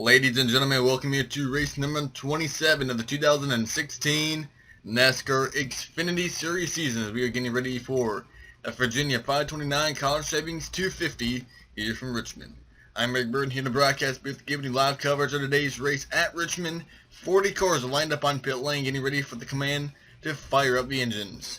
Ladies and gentlemen, welcome you to race number 27 of the 2016 NASCAR XFINITY Series season. We are getting ready for a Virginia 529 College Savings 250 here from Richmond. I'm Rick Burton here in the broadcast booth giving you live coverage of today's race at Richmond. 40 cars are lined up on pit lane getting ready for the command to fire up the engines.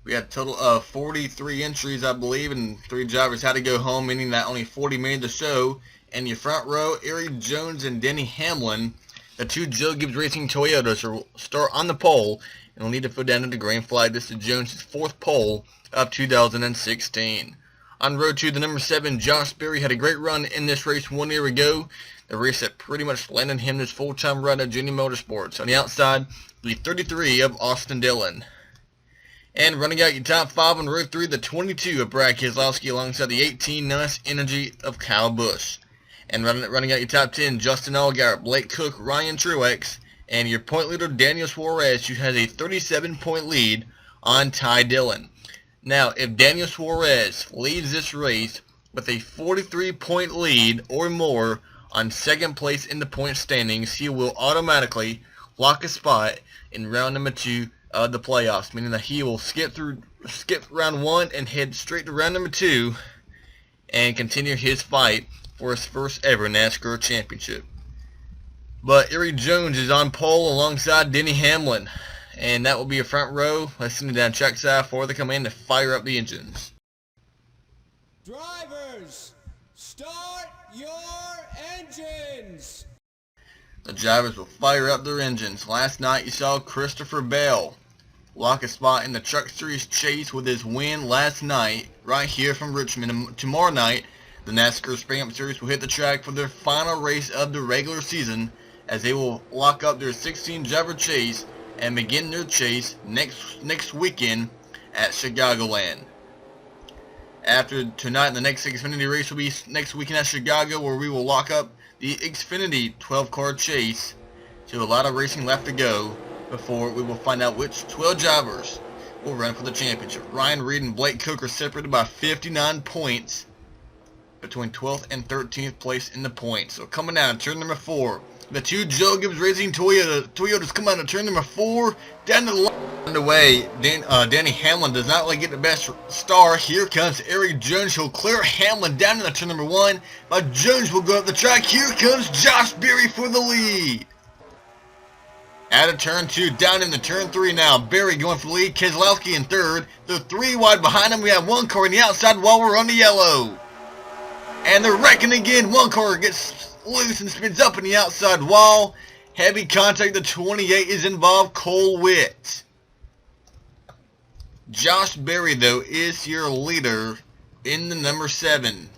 We had a total of 43 entries, I believe, and 3 drivers had to go home, meaning that only 40 made the show. And your front row, Eric Jones and Denny Hamlin, the 2 Joe Gibbs Racing Toyotas, will start on the pole and will need to put down the green flag. This is Jones' 4th pole of 2016. On row 2, the number 7, Josh Berry, had a great run in this race 1 year ago. The race that pretty much landed him his full-time run at Junior Motorsports. On the outside, the 33 of Austin Dillon. And running out your top 5 on row 3, the 22 of Brad Keselowski alongside the 18 Nice Energy of Kyle Busch. And running out your top 10, Justin Allgaier, Blake Cook, Ryan Truex, and your point leader, Daniel Suarez, who has a 37-point lead on Ty Dillon. Now, if Daniel Suarez leads this race with a 43-point lead or more on 2nd place in the point standings, he will automatically lock a spot in round number 2 of the playoffs, meaning that he will skip round 1 and head straight to round number 2 and continue his fight for his first ever NASCAR championship. But Eric Jones is on pole alongside Denny Hamlin, and that will be a front row. Let's send it down trackside for the command to fire up the engines. Drivers, start your engines! The drivers will fire up their engines. Last night you saw Christopher Bell lock a spot in the Truck Series Chase with his win last night right here from Richmond. And tomorrow night, the NASCAR XFINITY Series will hit the track for their final race of the regular season as they will lock up their 16-driver chase and begin their chase next weekend at Chicagoland. After tonight, the next Xfinity race will be next weekend at Chicago, where we will lock up the Xfinity 12-car chase. So a lot of racing left to go before we will find out which 12 drivers will run for the championship. Ryan Reed and Blake Cook are separated by 59 points between 12th and 13th place in the points. So coming down to turn number 4, the 2 Joe Gibbs Racing Toyotas come out to turn number 4. Down the line underway, Denny Hamlin does not really get the best start. Here comes Eric Jones. He'll clear Hamlin down to the turn number 1, but Jones will go up the track. Here comes Josh Berry for the lead. Out of turn 2, down into turn 3 now. Berry going for the lead. Keselowski in 3rd. The 3 wide behind him. We have 1 car on the outside while we're on the yellow. And they're wrecking again. 1 car gets loose and spins up in the outside wall. Heavy contact. The 28 is involved. Cole Witt. Josh Berry, though, is your leader in the number 7.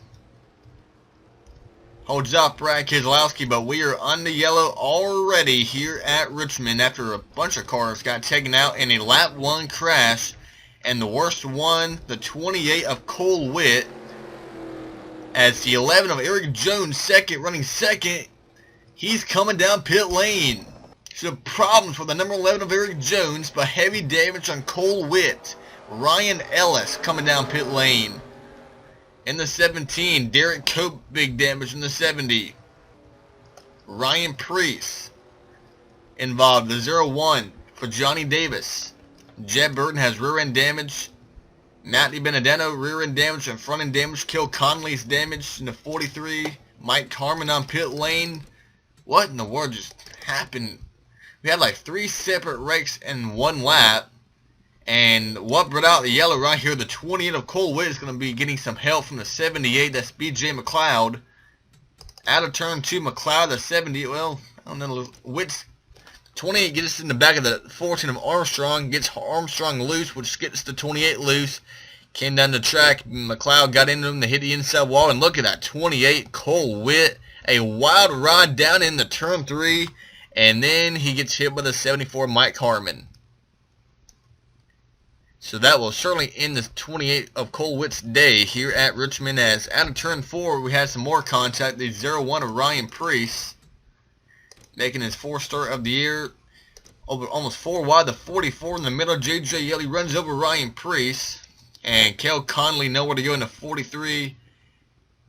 Holds off Brad Keselowski, but we are on the yellow already here at Richmond after a bunch of cars got taken out in a lap 1 crash. And the worst one, the 28 of Cole Witt, as the 11 of Eric Jones running second, he's coming down pit lane. So problems for the number 11 of Eric Jones, but heavy damage on Cole Witt. Ryan Ellis coming down pit lane. In the 17, Derek Cope, big damage in the 70. Ryan Preece involved, the 01 for Johnny Davis. Jeb Burton has rear end damage. Matty Benedetto, rear end damage and front end damage. Kill Conley's damage in the 43. Mike Harmon on pit lane. What in the world just happened? We had like 3 separate wrecks in 1 lap. And what brought out the yellow right here, the 28 of Cole Witt is going to be getting some help from the 78. That's BJ McLeod. Out of turn 2, McLeod, the 70. Well, I don't know. Witt's 28 gets in the back of the 14 of Armstrong, gets Armstrong loose, which gets the 28 loose. Came down the track, McLeod got into him to hit the inside wall, and look at that 28, Cole Witt, a wild ride down into turn 3, and then he gets hit by the 74 Mike Harmon. So that will certainly end the 28 of Cole Witt's day here at Richmond, as out of turn 4 we had some more contact. The 01 of Ryan Preece making his 4th start of the year. Over almost 4 wide, the 44 in the middle. JJ Yelly runs over Ryan Preece. And Kel Conley nowhere to go in the 43.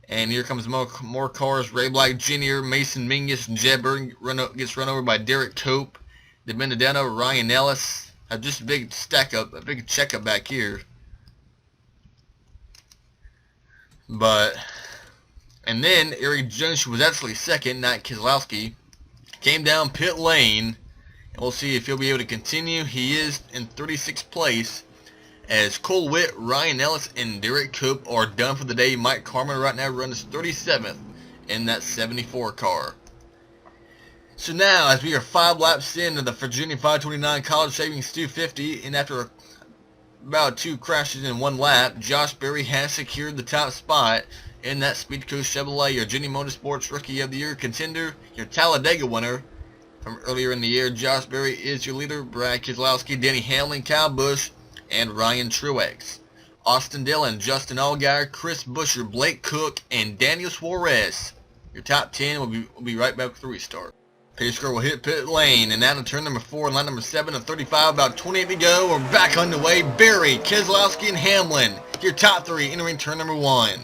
And here comes more cars. Ray Black Jr., Mason Mingus, and Jed Burton gets run over by Derek Cope. They've been down over Ryan Ellis. Just a big a big checkup back here. And then Eric Jones, who was actually second, not Keselowski, came down pit lane. And we'll see if he'll be able to continue. He is in 36th place, as Cole Witt, Ryan Ellis, and Derek Cope are done for the day. Mike Carmen right now runs 37th in that 74 car. So now, as we are 5 laps into the Virginia 529 College Savings 250, and after about 2 crashes in 1 lap, Josh Berry has secured the top spot in that Speed Coast Chevrolet, your Virginia Motorsports Rookie of the Year contender, your Talladega winner from earlier in the year. Josh Berry is your leader. Brad Keselowski, Denny Hamlin, Kyle Busch, and Ryan Truex. Austin Dillon, Justin Allgaier, Chris Buescher, Blake Cook, and Daniel Suarez. Your top 10 will be right back with the restart. Pace car will hit pit lane, and now to turn number 4 and line number 7 of 35, about 28 to go. We're back underway. Berry, Keselowski, and Hamlin. Your top 3 entering turn number 1.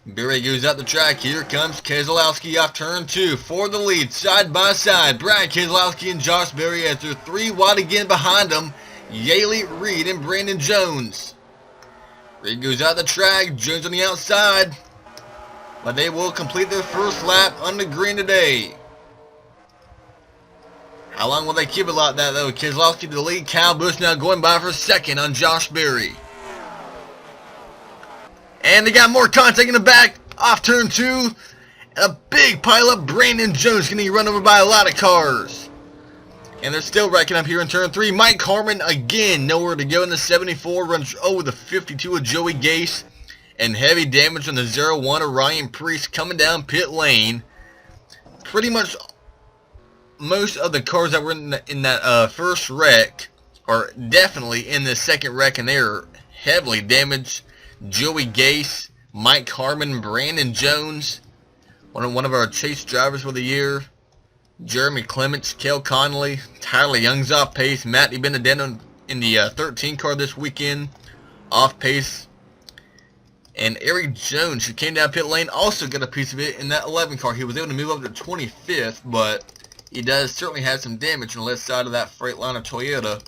Berry goes out the track. Here comes Keselowski off turn 2 for the lead, side by side. Brad Keselowski and Josh Berry as they're 3 wide again behind them. Yaley, Reed, and Brandon Jones. Reed goes out the track. Jones on the outside. But they will complete their first lap on the green today. How long will they keep it like that, though? Keselowski to the lead. Kyle Busch now going by for second on Josh Berry. And they got more contact in the back off turn 2. A big pileup. Brandon Jones getting run over by a lot of cars. And they're still racking up here in turn 3. Mike Harmon again nowhere to go in the 74. Runs over the 52 of Joey Gase. And heavy damage on the 0-1 of Ryan Preece coming down pit lane. Pretty much most of the cars that were in that first wreck are definitely in the second wreck, and they are heavily damaged. Joey Gase, Mike Harmon, Brandon Jones, one of our Chase drivers for the year, Jeremy Clements, Kel Connolly, Tyler Young's off pace, Matty Benedetto in the 13 car this weekend, off pace. And Eric Jones, who came down pit lane, also got a piece of it in that 11 car. He was able to move up to 25th, but he does certainly have some damage on the left side of that Freightliner Toyota.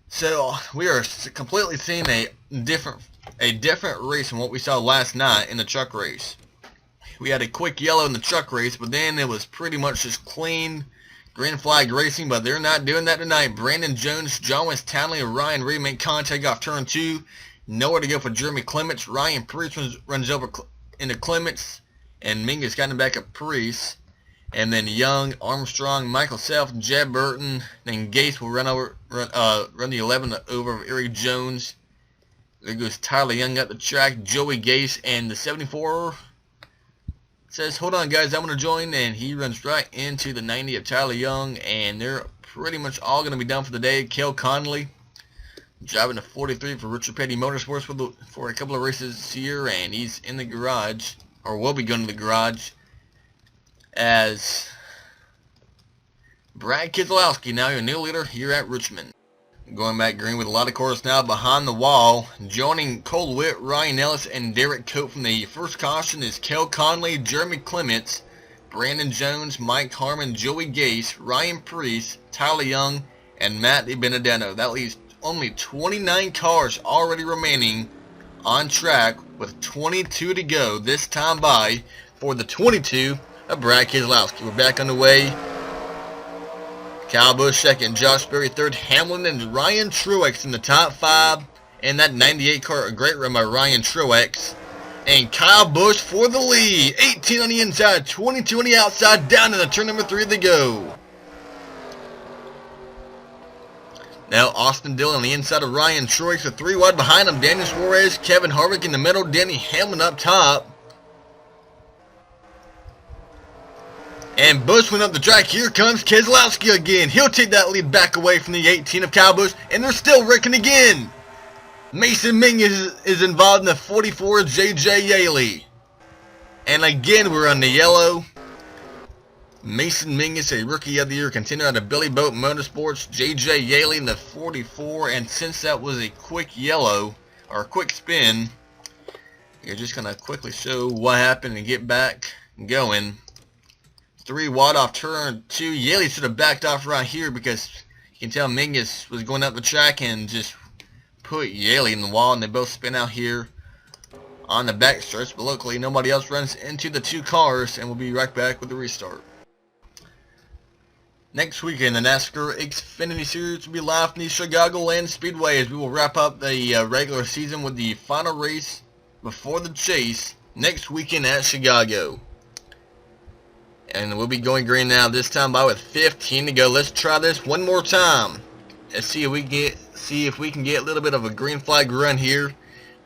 So we are completely seeing a different race from what we saw last night in the truck race. We had a quick yellow in the truck race, but then it was pretty much just clean green flag racing, but they're not doing that tonight. Brandon Jones, John West Townley, and Ryan Reed make contact off turn 2. Nowhere to go for Jeremy Clements. Ryan Preece runs over into Clements, and Mingus got him back at Preece. And then Young, Armstrong, Michael Self, Jed Burton, then Gase will run the 11 over Eric Jones. There goes Tyler Young at the track, Joey Gase, and the 74 says, "Hold on, guys, I'm going to join," and he runs right into the 90 of Tyler Young, and they're pretty much all going to be done for the day. Kel Connolly driving the 43 for Richard Petty Motorsports for a couple of races this year, and he's in the garage, or will be going to the garage, as Brad Keselowski, now your new leader here at Richmond. Going back green with a lot of cars now behind the wall. Joining Cole Witt, Ryan Ellis, and Derek Cope from the first caution is Kel Conley, Jeremy Clements, Brandon Jones, Mike Harmon, Joey Gase, Ryan Preece, Tyler Young, and Matt Benedetto. That leaves only 29 cars already remaining on track with 22 to go this time by for the 22 of Brad Keselowski. We're back underway. Kyle Busch second, Josh Berry third, Hamlin and Ryan Truex in the top 5. And that 98 car, a great run by Ryan Truex. And Kyle Busch for the lead. 18 on the inside, 22 on the outside, down to the turn number 3 to go. Now Austin Dillon on the inside of Ryan Truex, with 3 wide behind him. Daniel Suarez, Kevin Harvick in the middle, Denny Hamlin up top. And Busch went up the track. Here comes Keselowski again. He'll take that lead back away from the 18 of Kyle Busch, and they're still wrecking again. Mason Mingus is involved in the 44 of J.J. Yaley. And again, we're on the yellow. Mason Mingus, a Rookie of the Year contender out of Billy Boat Motorsports. J.J. Yaley in the 44, and since that was a quick yellow, our quick spin. You're just gonna quickly show what happened and get back going. 3 wide off turn 2. Yaley should have backed off right here because you can tell Mingus was going up the track and just put Yaley in the wall, and they both spin out here on the back stretch. But luckily nobody else runs into the 2 cars, and we'll be right back with the restart. Next weekend, the NASCAR XFINITY Series will be live from the Chicagoland Speedway as we will wrap up the regular season with the final race before the chase next weekend at Chicago. And we'll be going green now, this time by with 15 to go. Let's try this one more time. Let's see if we can get a little bit of a green flag run here.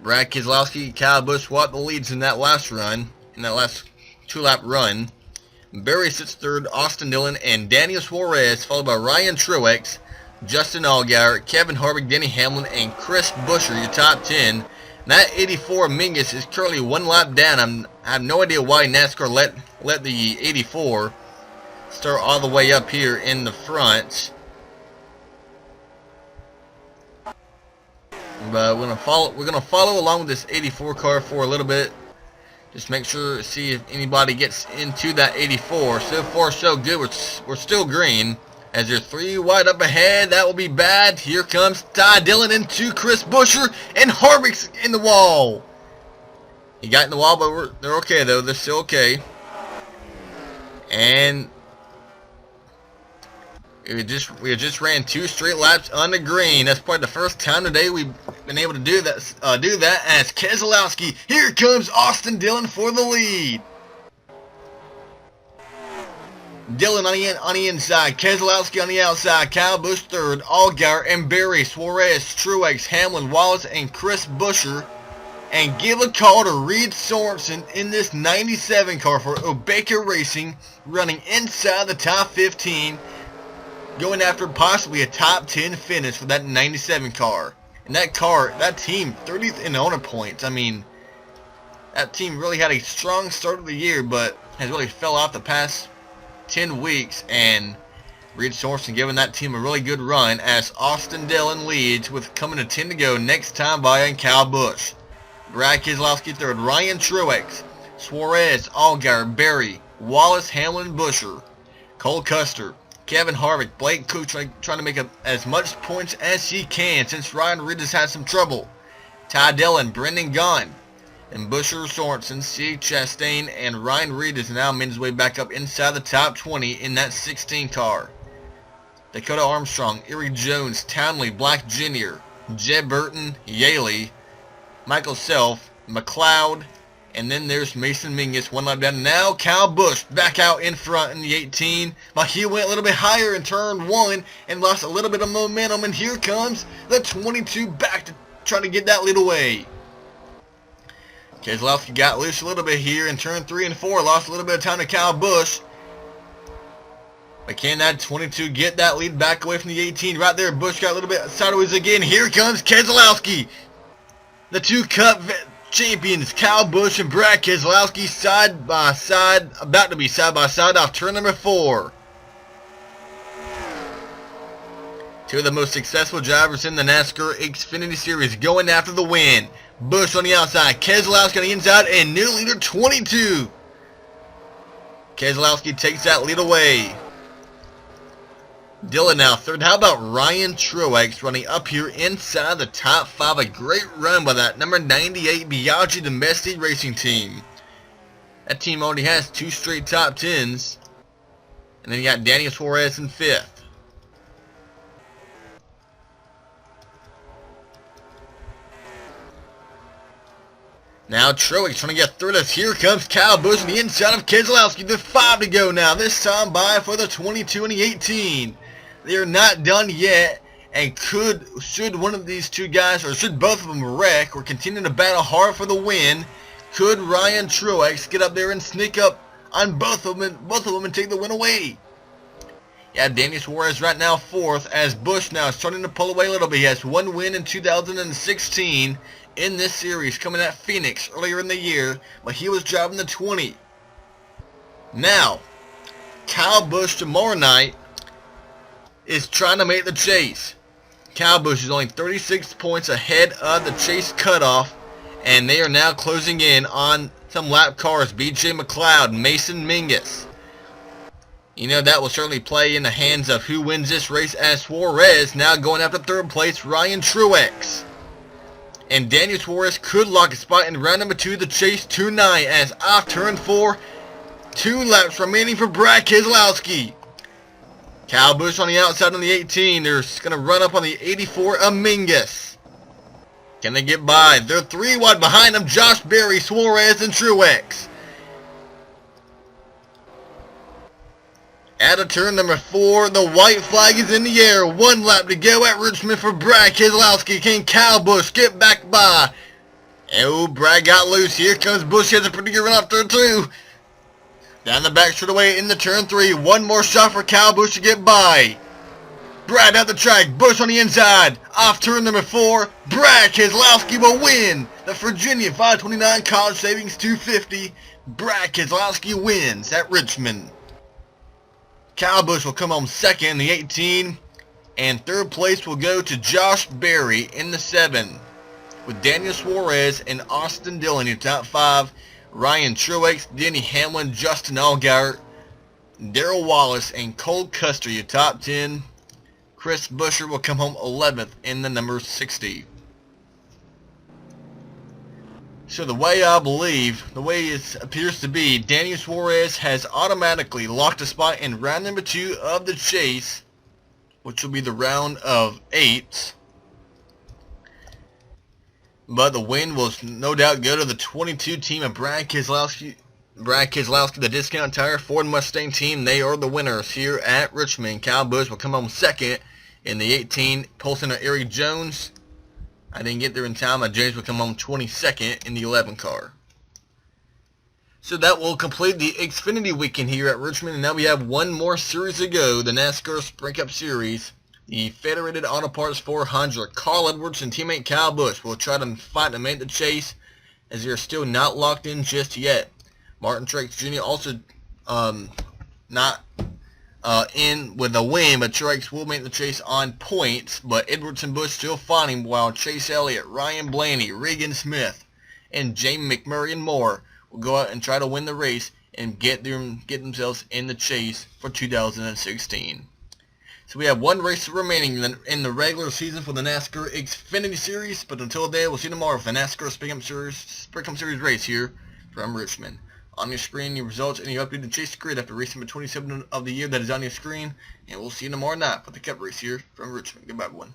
Brad Keselowski, Kyle Busch swapped the leads in that last run, in that last 2-lap run. Barry sits third, Austin Dillon, and Daniel Suarez, followed by Ryan Truex, Justin Allgaier, Kevin Harvick, Denny Hamlin, and Chris Buescher, your top 10. And that 84 Mingus is currently 1 lap down. I have no idea why NASCAR let the 84 start all the way up here in the front. But we're gonna follow along with this 84 car for a little bit. Just make sure, see if anybody gets into that 84. So far, so good. We're still green. As there's 3 wide up ahead, that will be bad. Here comes Ty Dillon into Chris Buescher, and Harvick's in the wall. He got in the wall, but they're okay though. They're still okay. And we just ran 2 straight laps on the green. That's probably the first time today we've been able to do that. As Keselowski, here comes Austin Dillon for the lead. Dillon on the inside, Keselowski on the outside, Kyle Busch third, Allgaier and Barry, Suarez, Truex, Hamlin, Wallace, and Chris Buescher. And give a call to Reed Sorensen in this 97 car for Obeka Racing, running inside the top 15. Going after possibly a top 10 finish for that 97 car. And that team, 30th in owner points. I mean, that team really had a strong start of the year, but has really fell off the past 10 weeks. And Reed Sorensen giving that team a really good run as Austin Dillon leads with coming to 10 to go next time by on Kyle Busch. Brad Keselowski third, Ryan Truex, Suarez, Allgaier, Barry, Wallace, Hamlin, Buescher, Cole Custer, Kevin Harvick, Blake Koch trying to make as much points as he can since Ryan Reed has had some trouble. Ty Dillon, Brendan Gaughan, and Buescher, Sorensen, C. Chastain, and Ryan Reed is now made his way back up inside the top 20 in that 16 car. Dakota Armstrong, Erie Jones, Townley, Black Jr., Jeb Burton, Yaley, Michael Self, McLeod, and then there's Mason Mingus, 1 lap down. Now Kyle Busch back out in front in the 18. But he went a little bit higher in turn 1 and lost a little bit of momentum. And here comes the 22 back to try to get that lead away. Keselowski got loose a little bit here in turn 3 and 4. Lost a little bit of time to Kyle Busch. But can that 22 get that lead back away from the 18? Right there, Busch got a little bit sideways again. Here comes Keselowski. The 2 Cup champions, Kyle Busch and Brad Keselowski, side by side, about to be side by side off turn number 4. 2 of the most successful drivers in the NASCAR XFINITY Series going after the win. Busch on the outside, Keselowski on the inside, and new leader 22. Keselowski takes that lead away. Dillon now third. How about Ryan Truex running up here inside the top 5? A great run by that number 98 Biaggi Domestic Racing team. That team already has 2 straight top 10s. And then you got Daniel Suarez in 5th. Now Truex trying to get through this. Here comes Kyle Busch on the inside of Keselowski. There's 5 to go now. This time by for the 22 and the 18. They are not done yet, and should one of these 2 guys, or should both of them wreck or continue to battle hard for the win, could Ryan Truex get up there and sneak up on both of them and take the win away? Yeah, Daniel Suarez right now 4th, as Busch now is starting to pull away a little bit. He has 1 win in 2016 in this series, coming at Phoenix earlier in the year, but he was driving the 20. Now, Kyle Busch tomorrow night is trying to make the chase. Kyle Busch is only 36 points ahead of the Chase cutoff, and they are now closing in on some lap cars. BJ McLeod, Mason Mingus. You know, that will certainly play in the hands of who wins this race, as Suarez now going after third place, Ryan Truex. And Daniel Suarez could lock a spot in round number 2 of the Chase tonight, as off turn 4, 2 laps remaining for Brad Keselowski. Kyle Busch on the outside on the 18. They're going to run up on the 84 of Mingus. Can they get by? They're 3 wide behind them. Josh Berry, Suarez, and Truex. Out of turn number 4, the white flag is in the air. 1 lap to go at Richmond for Brad Keselowski. Can Kyle Busch get back by? Oh, Brad got loose. Here comes Busch. He has a pretty good run off turn 2. Down the back straightaway into turn 3. 1 more shot for Kyle Busch to get by. Brad out the track. Busch on the inside. Off turn number 4. Brad Keselowski will win the Virginia 529 College Savings 250. Brad Keselowski wins at Richmond. Kyle Busch will come home second in the 18. And third place will go to Josh Berry in the 7. With Daniel Suarez and Austin Dillon in top 5. Ryan Truex, Denny Hamlin, Justin Allgaier, Darrell Wallace, and Cole Custer, your top 10. Chris Buescher will come home 11th in the number 60. So the way I believe, the way it appears to be, Daniel Suarez has automatically locked a spot in round number 2 of the Chase, which will be the round of 8. But the win will no doubt go to the 22 team of Brad Keselowski, the Discount Tire Ford Mustang team. They are the winners here at Richmond. Kyle Busch will come home second in the 18. Pole of Eric Jones. I didn't get there in time. James will come home 22nd in the 11 car. So that will complete the Xfinity weekend here at Richmond. And now we have one more series to go, the NASCAR Sprint Cup Series. The Federated Auto Parts 400. Carl Edwards and teammate Kyle Busch will try to fight to make the chase, as they are still not locked in just yet. Martin Truex Jr. also not in with a win, but Truex will make the chase on points. But Edwards and Busch still fighting, while Chase Elliott, Ryan Blaney, Regan Smith, and Jamie McMurray and more will go out and try to win the race and get themselves in the chase for 2016. So we have one race remaining in the regular season for the NASCAR XFINITY Series. But until then, we'll see you tomorrow for the NASCAR Sprint Cup Series race here from Richmond. On your screen, your results and your updated chase grid after race number 27 of the year that is on your screen. And we'll see you tomorrow night for the Cup race here from Richmond. Goodbye, everyone.